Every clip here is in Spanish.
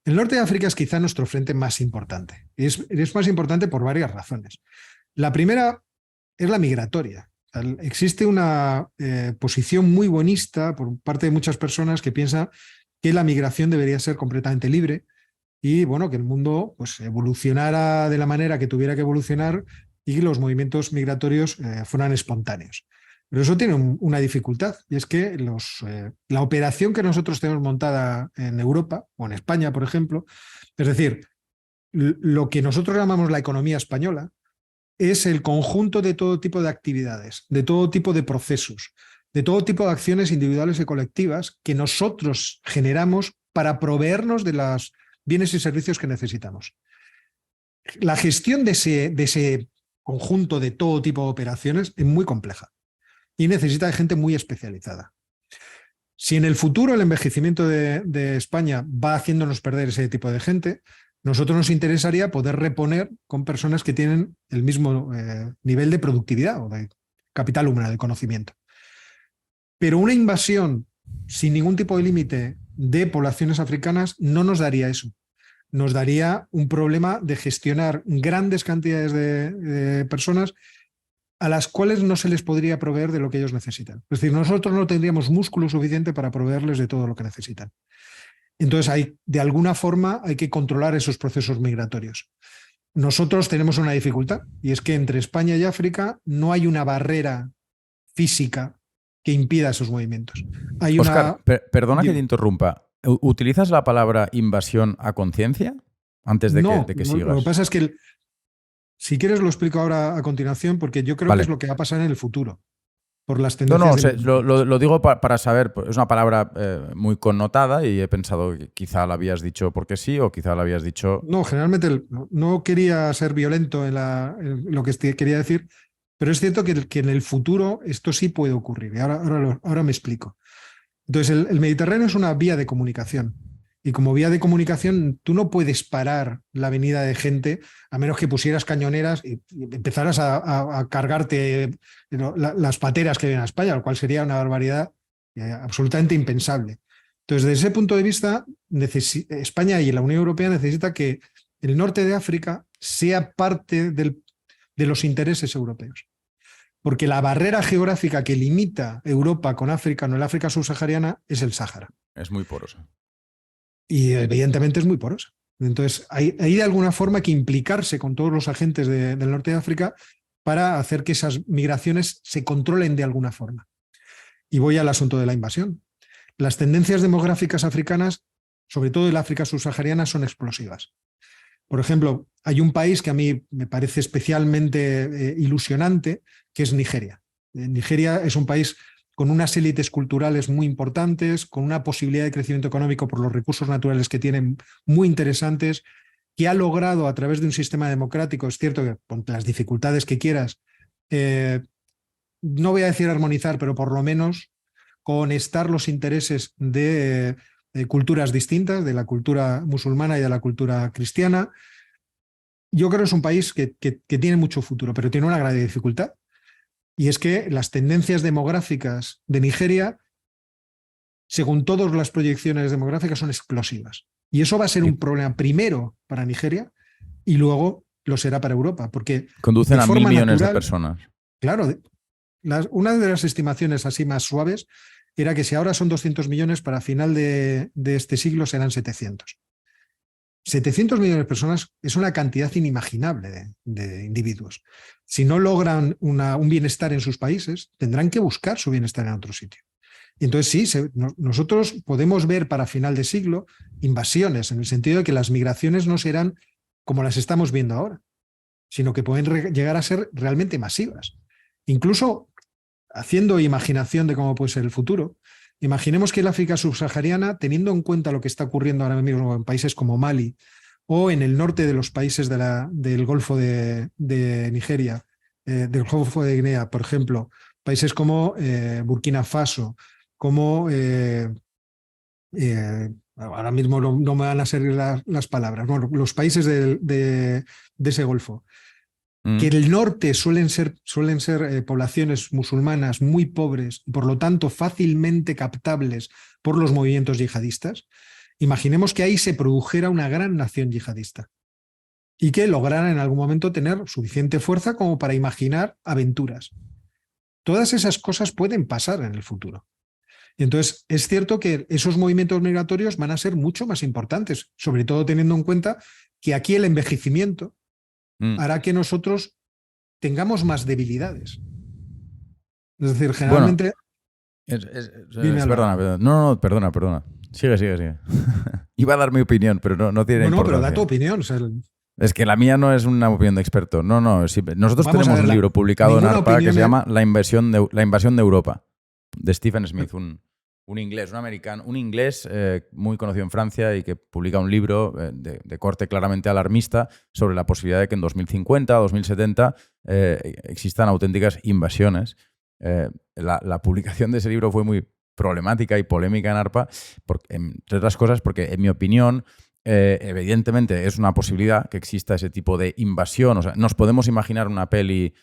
El norte de África es quizá nuestro frente más importante. Es más importante por varias razones. La primera es la migratoria. O sea, existe una posición muy buenista por parte de muchas personas que piensan que la migración debería ser completamente libre y bueno, que el mundo pues, evolucionara de la manera que tuviera que evolucionar y los movimientos migratorios fueran espontáneos. Pero eso tiene una dificultad, y es que la operación que nosotros tenemos montada en Europa, o en España, por ejemplo, es decir, lo que nosotros llamamos la economía española, es el conjunto de todo tipo de actividades, de todo tipo de procesos, de todo tipo de acciones individuales y colectivas que nosotros generamos para proveernos de los bienes y servicios que necesitamos. La gestión de ese conjunto de todo tipo de operaciones es muy compleja y necesita de gente muy especializada. Si en el futuro el envejecimiento de España va haciéndonos perder ese tipo de gente, nosotros nos interesaría poder reponer con personas que tienen el mismo nivel de productividad o de capital humano, de conocimiento. Pero una invasión sin ningún tipo de límite de poblaciones africanas no nos daría eso. Nos daría un problema de gestionar grandes cantidades de personas a las cuales no se les podría proveer de lo que ellos necesitan. Es decir, nosotros no tendríamos músculo suficiente para proveerles de todo lo que necesitan. Entonces, de alguna forma hay que controlar esos procesos migratorios. Nosotros tenemos una dificultad, y es que entre España y África no hay una barrera física que impida esos movimientos. Hay Óscar, una... perdona que te interrumpa. ¿Utilizas la palabra invasión a conciencia antes de No, que lo que sigas? pasa es que si quieres lo explico ahora a continuación, porque yo creo que es Vale. lo que va a pasar en el futuro, por las No, tendencias demográficas. lo digo para saber, es una palabra muy connotada y he pensado que quizá la habías dicho porque sí o quizá la habías dicho... No, generalmente no quería ser violento en lo que quería decir, pero es cierto que en el futuro esto sí puede ocurrir. Y ahora me explico. Entonces, el Mediterráneo es una vía de comunicación. Y como vía de comunicación, tú no puedes parar la venida de gente a menos que pusieras cañoneras y empezaras a cargarte las pateras que vienen a España, lo cual sería una barbaridad absolutamente impensable. Entonces, desde ese punto de vista, España y la Unión Europea necesita que el norte de África sea parte de los intereses europeos. Porque la barrera geográfica que limita Europa con África, no el África subsahariana, es el Sáhara. Es muy porosa. Y evidentemente es muy porosa. Entonces, hay de alguna forma que implicarse con todos los agentes del norte de África para hacer que esas migraciones se controlen de alguna forma. Y voy al asunto de la invasión. Las tendencias demográficas africanas, sobre todo el África subsahariana, son explosivas. Por ejemplo, hay un país que a mí me parece especialmente ilusionante, que es Nigeria. Nigeria es un país con unas élites culturales muy importantes, con una posibilidad de crecimiento económico por los recursos naturales que tienen muy interesantes, que ha logrado a través de un sistema democrático, es cierto que con las dificultades que quieras, no voy a decir armonizar, pero por lo menos conectar los intereses de culturas distintas, de la cultura musulmana y de la cultura cristiana. Yo creo que es un país que tiene mucho futuro, pero tiene una gran dificultad. Y es que las tendencias demográficas de Nigeria, según todas las proyecciones demográficas, son explosivas. Y eso va a ser un problema primero para Nigeria y luego lo será para Europa, porque Conducen de a 1.000 forma millones de natural, personas. claro, una de las estimaciones así más suaves era que si ahora son 200 millones, para final de este siglo serán 700. 700 millones de personas es una cantidad inimaginable de individuos. Si no logran un bienestar en sus países, tendrán que buscar su bienestar en otro sitio. Y entonces sí, nosotros podemos ver para final de siglo invasiones, en el sentido de que las migraciones no serán como las estamos viendo ahora, sino que pueden llegar a ser realmente masivas. Incluso haciendo imaginación de cómo puede ser el futuro, imaginemos que el África subsahariana, teniendo en cuenta lo que está ocurriendo ahora mismo en países como Mali o en el norte de los países del Golfo de Nigeria, del Golfo de Guinea, por ejemplo, países como Burkina Faso, como ahora mismo no me van a salir las palabras, bueno, los países de ese Golfo, que el norte suelen ser poblaciones musulmanas muy pobres y por lo tanto fácilmente captables por los movimientos yihadistas. Imaginemos que ahí se produjera una gran nación yihadista y que lograran en algún momento tener suficiente fuerza como para imaginar aventuras. Todas esas cosas pueden pasar en el futuro. Y entonces es cierto que esos movimientos migratorios van a ser mucho más importantes, sobre todo teniendo en cuenta que aquí el envejecimiento hará que nosotros tengamos más debilidades. Es decir, generalmente... Perdona. No, perdona. Sigue. Iba a dar mi opinión, pero no tiene importancia. No, pero da tu opinión. O sea, es que la mía no es una opinión de experto. No. Nosotros tenemos un libro publicado en ARPA que se llama La invasión de Europa, de Stephen Smith, un inglés, un americano, un inglés muy conocido en Francia y que publica un libro de corte claramente alarmista sobre la posibilidad de que en 2050 o 2070 existan auténticas invasiones. La publicación de ese libro fue muy problemática y polémica en ARPA, entre otras cosas porque, en mi opinión, evidentemente es una posibilidad que exista ese tipo de invasión. O sea, nos podemos imaginar una peli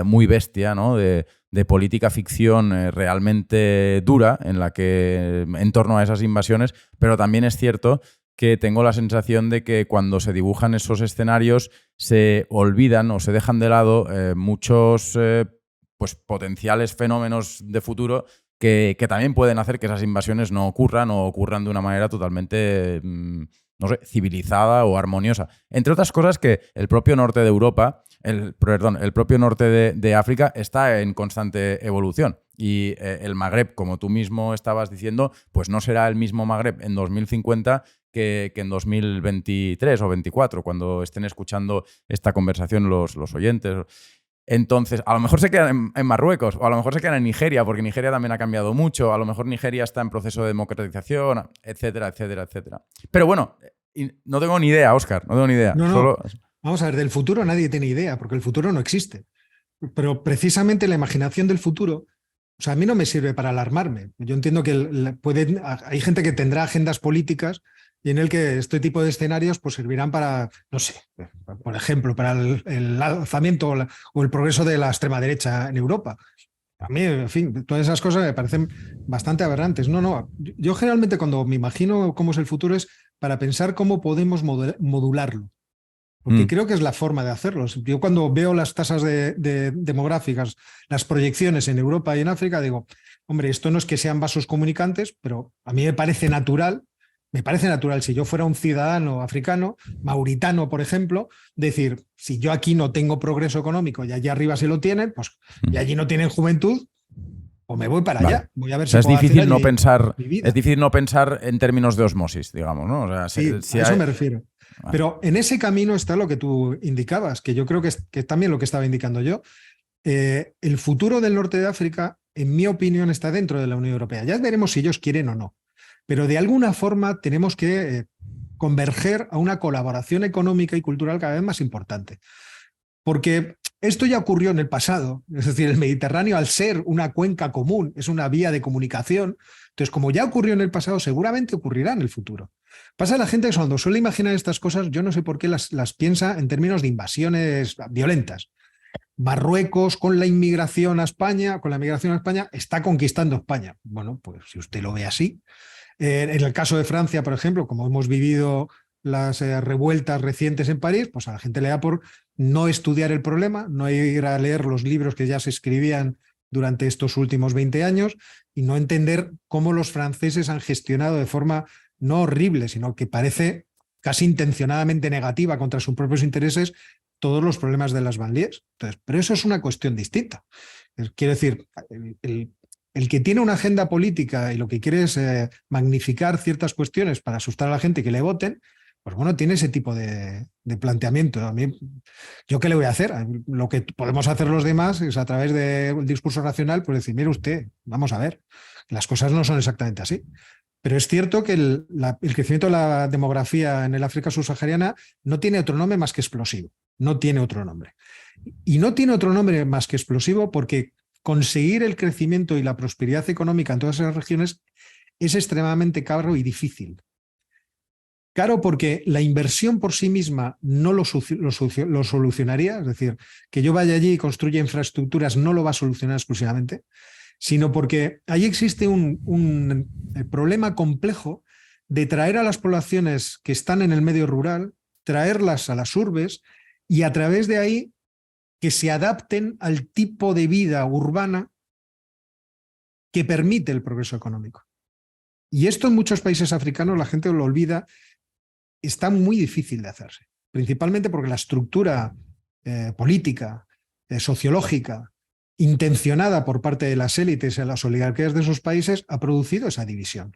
muy bestia, ¿no? de política ficción realmente dura en torno a esas invasiones, pero también es cierto que tengo la sensación de que cuando se dibujan esos escenarios se olvidan o se dejan de lado muchos pues potenciales fenómenos de futuro que también pueden hacer que esas invasiones no ocurran o ocurran de una manera totalmente no sé, civilizada o armoniosa. Entre otras cosas que el propio norte de Europa, el propio norte de África está en constante evolución. Y el Magreb, como tú mismo estabas diciendo, pues no será el mismo Magreb en 2050 que en 2023 o 2024, cuando estén escuchando esta conversación los oyentes. Entonces, a lo mejor se quedan en Marruecos o a lo mejor se quedan en Nigeria, porque Nigeria también ha cambiado mucho, a lo mejor Nigeria está en proceso de democratización, etcétera. Pero bueno, no tengo ni idea, Óscar, no tengo ni idea. No. Vamos a ver, del futuro nadie tiene idea, porque el futuro no existe. Pero precisamente la imaginación del futuro, o sea, a mí no me sirve para alarmarme. Yo entiendo que hay gente que tendrá agendas políticas y en el que este tipo de escenarios pues servirán para, no sé, por ejemplo, para el alzamiento o el progreso de la extrema derecha en Europa. A mí, en fin, todas esas cosas me parecen bastante aberrantes. No, yo generalmente cuando me imagino cómo es el futuro es para pensar cómo podemos modularlo. Porque creo que es la forma de hacerlo. Yo cuando veo las tasas demográficas, las proyecciones en Europa y en África, digo, hombre, esto no es que sean vasos comunicantes, pero a mí me parece natural si yo fuera un ciudadano africano, mauritano, por ejemplo, decir, si yo aquí no tengo progreso económico y allí arriba sí lo tienen, pues y allí no tienen juventud, o me voy para allá. Voy a ver si es difícil no pensar. Mi vida. Es difícil no pensar en términos de osmosis, digamos, ¿no? O sea, sí, a eso me refiero. Pero en ese camino está lo que tú indicabas, que yo creo que también lo que estaba indicando yo. El futuro del norte de África, en mi opinión, está dentro de la Unión Europea. Ya veremos si ellos quieren o no. Pero de alguna forma tenemos que converger a una colaboración económica y cultural cada vez más importante. Porque esto ya ocurrió en el pasado. Es decir, el Mediterráneo, al ser una cuenca común, es una vía de comunicación. Entonces, como ya ocurrió en el pasado, seguramente ocurrirá en el futuro. Pasa a la gente que cuando suele imaginar estas cosas, yo no sé por qué las piensa en términos de invasiones violentas. Marruecos con la inmigración a España, está conquistando España. Bueno, pues si usted lo ve así. En el caso de Francia, por ejemplo, como hemos vivido las revueltas recientes en París, pues a la gente le da por no estudiar el problema, no ir a leer los libros que ya se escribían durante estos últimos 20 años y no entender cómo los franceses han gestionado de forma no horrible, sino que parece casi intencionadamente negativa contra sus propios intereses todos los problemas de las banlieues. Entonces, pero eso es una cuestión distinta. Quiero decir, el que tiene una agenda política y lo que quiere es magnificar ciertas cuestiones para asustar a la gente y que le voten, pues bueno, tiene ese tipo de planteamiento. A mí, ¿yo qué le voy a hacer? Lo que podemos hacer los demás es a través del discurso racional, pues decir, mire usted, vamos a ver, las cosas no son exactamente así. Pero es cierto que el crecimiento de la demografía en el África subsahariana no tiene otro nombre más que explosivo. No tiene otro nombre. Y no tiene otro nombre más que explosivo porque conseguir el crecimiento y la prosperidad económica en todas esas regiones es extremadamente caro y difícil. Caro porque la inversión por sí misma no lo solucionaría, es decir, que yo vaya allí y construya infraestructuras no lo va a solucionar exclusivamente, sino porque ahí existe un problema complejo de traer a las poblaciones que están en el medio rural, traerlas a las urbes y a través de ahí que se adapten al tipo de vida urbana que permite el progreso económico. Y esto en muchos países africanos, la gente lo olvida, está muy difícil de hacerse, principalmente porque la estructura política, sociológica, intencionada por parte de las élites y las oligarquías de esos países, ha producido esa división.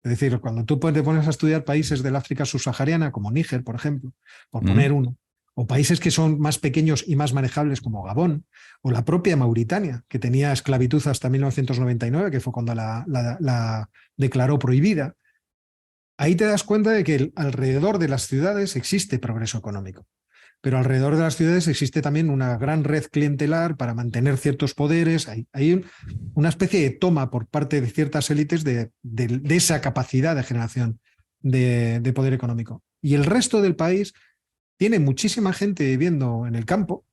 Es decir, cuando tú te pones a estudiar países del África subsahariana, como Níger, por ejemplo, por poner uno, o países que son más pequeños y más manejables como Gabón, o la propia Mauritania, que tenía esclavitud hasta 1999, que fue cuando la declaró prohibida, ahí te das cuenta de que alrededor de las ciudades existe progreso económico. Pero alrededor de las ciudades existe también una gran red clientelar para mantener ciertos poderes. Hay una especie de toma por parte de ciertas élites de esa capacidad de generación de poder económico. Y el resto del país tiene muchísima gente viviendo en el campo,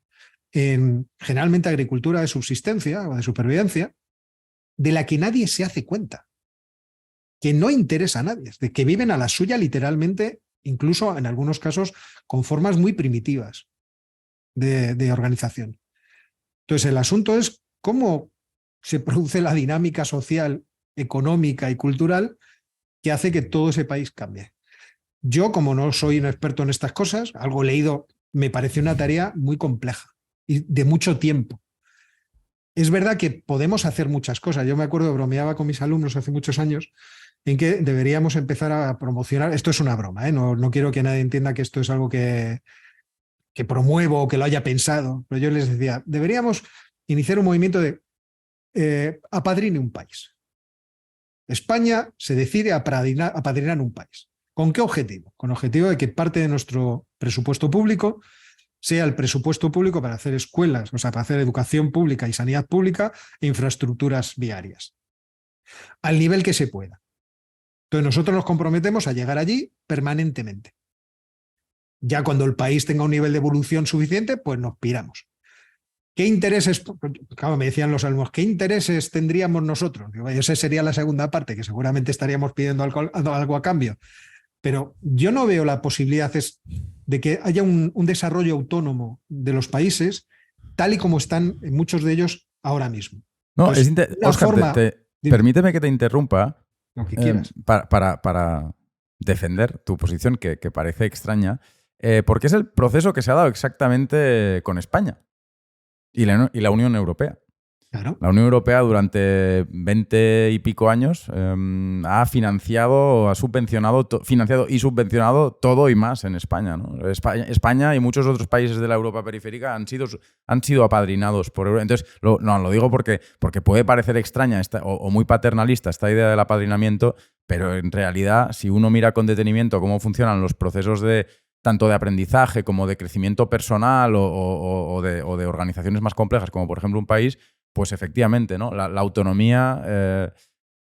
en generalmente agricultura de subsistencia o de supervivencia, de la que nadie se hace cuenta, que no interesa a nadie, de que viven a la suya literalmente, incluso en algunos casos con formas muy primitivas de organización. Entonces el asunto es cómo se produce la dinámica social, económica y cultural que hace que todo ese país cambie. Yo, como no soy un experto en estas cosas, algo leído, me parece una tarea muy compleja y de mucho tiempo. Es verdad que podemos hacer muchas cosas. Yo me acuerdo, bromeaba con mis alumnos hace muchos años en que deberíamos empezar a promocionar, esto es una broma, no quiero que nadie entienda que esto es algo que promuevo o que lo haya pensado, pero yo les decía, deberíamos iniciar un movimiento de apadrine un país. España se decide a apadrinar un país. ¿Con qué objetivo? Con el objetivo de que parte de nuestro presupuesto público sea el presupuesto público para hacer escuelas, o sea, para hacer educación pública y sanidad pública e infraestructuras viarias, al nivel que se pueda. Entonces nosotros nos comprometemos a llegar allí permanentemente. Ya cuando el país tenga un nivel de evolución suficiente, pues nos piramos. ¿Qué intereses? Claro, me decían los alumnos, ¿qué intereses tendríamos nosotros? Digo, esa sería la segunda parte, que seguramente estaríamos pidiendo algo a cambio. Pero yo no veo la posibilidad de que haya un desarrollo autónomo de los países tal y como están en muchos de ellos ahora mismo. No, entonces, Óscar, permíteme que te interrumpa lo que quieras. Para defender tu posición, que parece extraña, porque es el proceso que se ha dado exactamente con España y la Unión Europea. Claro. La Unión Europea durante 20 y pico años ha financiado y subvencionado todo y más en España, ¿no? España y muchos otros países de la Europa periférica han sido apadrinados por Europa. Entonces, lo digo porque puede parecer extraña o muy paternalista esta idea del apadrinamiento, pero en realidad, si uno mira con detenimiento cómo funcionan los procesos tanto de aprendizaje como de crecimiento personal o de organizaciones más complejas, como por ejemplo un país, pues efectivamente, ¿no? La autonomía,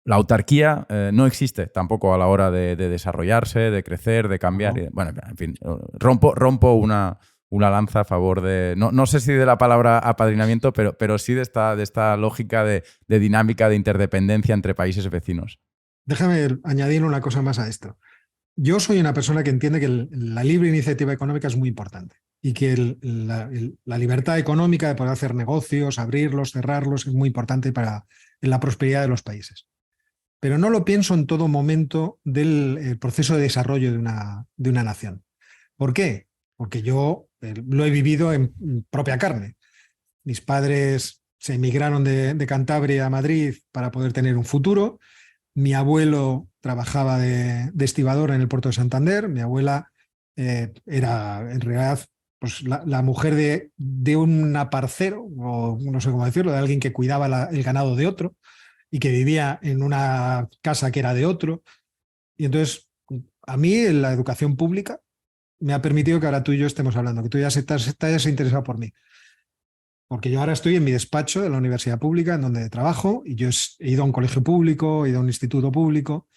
la autarquía no existe tampoco a la hora de desarrollarse, de crecer, de cambiar. No. Bueno, en fin, rompo una lanza a favor de, no sé si de la palabra apadrinamiento, pero sí de esta lógica de dinámica de interdependencia entre países vecinos. Déjame añadir una cosa más a esto. Yo soy una persona que entiende que la libre iniciativa económica es muy importante y que la libertad económica de poder hacer negocios, abrirlos, cerrarlos, es muy importante para la prosperidad de los países. Pero no lo pienso en todo momento del proceso de desarrollo de una nación. ¿Por qué? Porque yo lo he vivido en propia carne. Mis padres se emigraron de Cantabria a Madrid para poder tener un futuro. Mi abuelo trabajaba de estibador en el puerto de Santander. Mi abuela era en realidad pues, la mujer de un aparcero, o no sé cómo decirlo, de alguien que cuidaba el ganado de otro y que vivía en una casa que era de otro. Y entonces, a mí la educación pública me ha permitido que ahora tú y yo estemos hablando, que tú ya te hayas interesado por mí. Porque yo ahora estoy en mi despacho de la universidad pública en donde trabajo y yo he ido a un colegio público, he ido a un instituto público.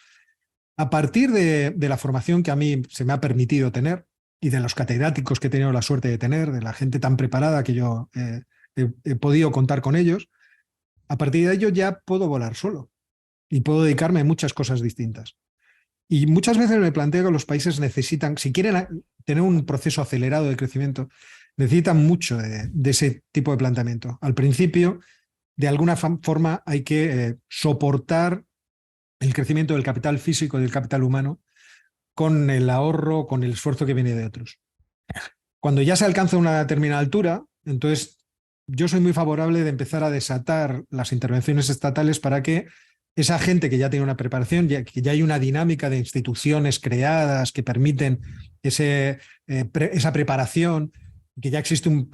A partir de la formación que a mí se me ha permitido tener y de los catedráticos que he tenido la suerte de tener, de la gente tan preparada que yo he podido contar con ellos, a partir de ello ya puedo volar solo y puedo dedicarme a muchas cosas distintas. Y muchas veces me planteo que los países necesitan, si quieren tener un proceso acelerado de crecimiento, necesitan mucho de ese tipo de planteamiento. Al principio, de alguna forma, hay que soportar el crecimiento del capital físico y del capital humano con el ahorro, con el esfuerzo que viene de otros. Cuando ya se alcanza una determinada altura, entonces yo soy muy favorable de empezar a desatar las intervenciones estatales para que esa gente que ya tiene una preparación, que ya hay una dinámica de instituciones creadas que permiten esa preparación, que ya existe un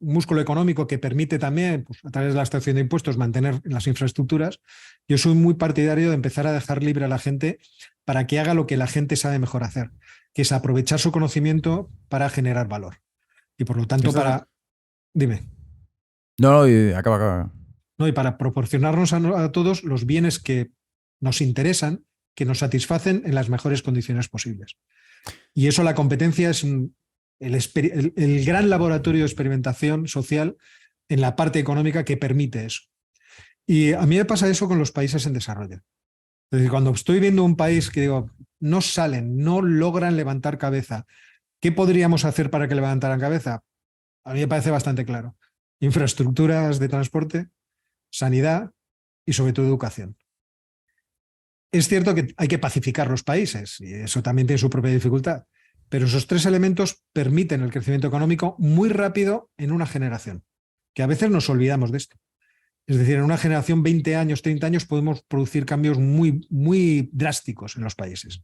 músculo económico que permite también, pues, a través de la extracción de impuestos, mantener las infraestructuras. Yo soy muy partidario de empezar a dejar libre a la gente para que haga lo que la gente sabe mejor hacer, que es aprovechar su conocimiento para generar valor. Y por lo tanto, Dime. No, acaba. No, y para proporcionarnos a todos los bienes que nos interesan, que nos satisfacen en las mejores condiciones posibles. Y eso, la competencia es el gran laboratorio de experimentación social en la parte económica que permite eso. Y a mí me pasa eso con los países en desarrollo. Es decir, cuando estoy viendo un país que digo, no salen, no logran levantar cabeza, ¿qué podríamos hacer para que levantaran cabeza? A mí me parece bastante claro. Infraestructuras de transporte, sanidad y sobre todo educación. Es cierto que hay que pacificar los países y eso también tiene su propia dificultad, pero esos tres elementos permiten el crecimiento económico muy rápido en una generación, que a veces nos olvidamos de esto. Es decir, en una generación, 20 años, 30 años, podemos producir cambios muy, muy drásticos en los países.